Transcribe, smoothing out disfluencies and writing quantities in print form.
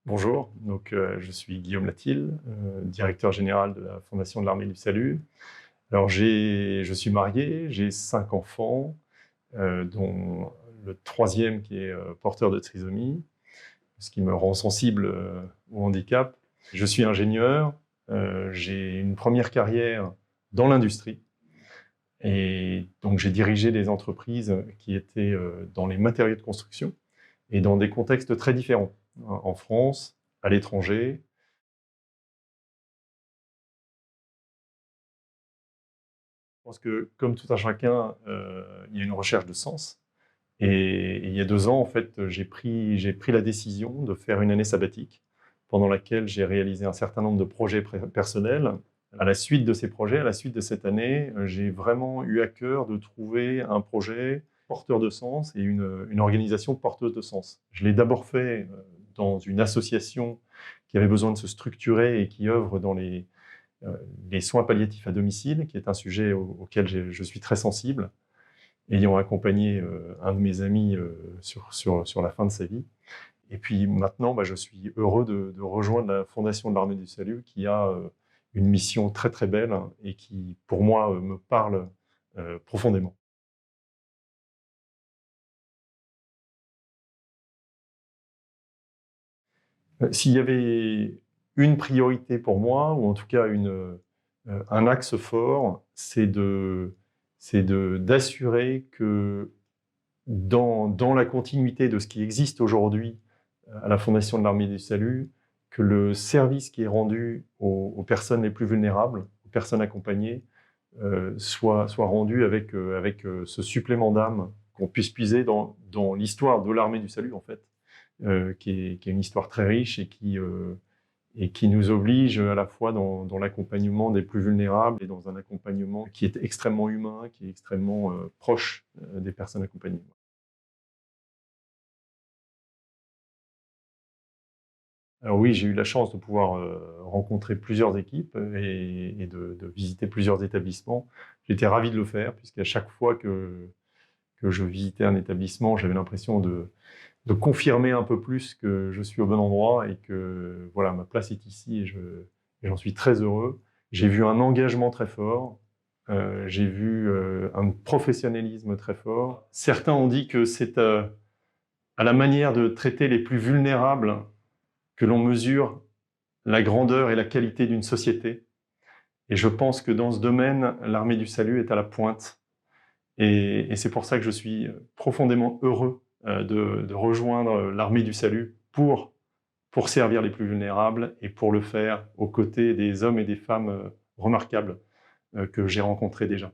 Bonjour, je suis Guillaume Latil, directeur général de la Fondation de l'Armée du Salut. Alors je suis marié, j'ai 5 enfants, dont le troisième qui est porteur de trisomie, ce qui me rend sensible au handicap. Je suis ingénieur, j'ai une première carrière dans l'industrie et donc j'ai dirigé des entreprises qui étaient dans les matériaux de construction et dans des contextes très différents, en France, à l'étranger. Je pense que, comme tout un chacun, il y a une recherche de sens. Et il y a 2 ans, en fait, j'ai pris la décision de faire une année sabbatique, pendant laquelle j'ai réalisé un certain nombre de projets personnels. À la suite de ces projets, à la suite de cette année, j'ai vraiment eu à cœur de trouver un projet porteur de sens et une organisation porteuse de sens. Je l'ai d'abord fait dans une association qui avait besoin de se structurer et qui œuvre dans les soins palliatifs à domicile, qui est un sujet auquel je suis très sensible, ayant accompagné un de mes amis sur la fin de sa vie. Et puis maintenant, je suis heureux de rejoindre la Fondation de l'Armée du Salut, qui a une mission très très belle et qui, pour moi, me parle profondément. S'il y avait une priorité pour moi, ou en tout cas un axe fort, d'assurer que dans la continuité de ce qui existe aujourd'hui à la Fondation de l'Armée du Salut, que le service qui est rendu aux personnes les plus vulnérables, aux personnes accompagnées, soit rendu avec ce supplément d'âme qu'on puisse puiser dans l'histoire de l'Armée du Salut, en fait, qui est une histoire très riche et qui nous oblige à la fois dans l'accompagnement des plus vulnérables et dans un accompagnement qui est extrêmement humain, qui est extrêmement proche des personnes accompagnées. Alors oui, j'ai eu la chance de pouvoir rencontrer plusieurs équipes et de visiter plusieurs établissements. J'étais ravi de le faire, puisqu'à chaque fois que je visitais un établissement, j'avais l'impression de confirmer un peu plus que je suis au bon endroit et que voilà, ma place est ici et j'en suis très heureux. J'ai vu un engagement très fort, j'ai vu un professionnalisme très fort. Certains ont dit que c'est à la manière de traiter les plus vulnérables que l'on mesure la grandeur et la qualité d'une société. Et je pense que dans ce domaine, l'Armée du Salut est à la pointe. Et c'est pour ça que je suis profondément heureux de rejoindre l'Armée du Salut pour servir les plus vulnérables et pour le faire aux côtés des hommes et des femmes remarquables que j'ai rencontrés déjà.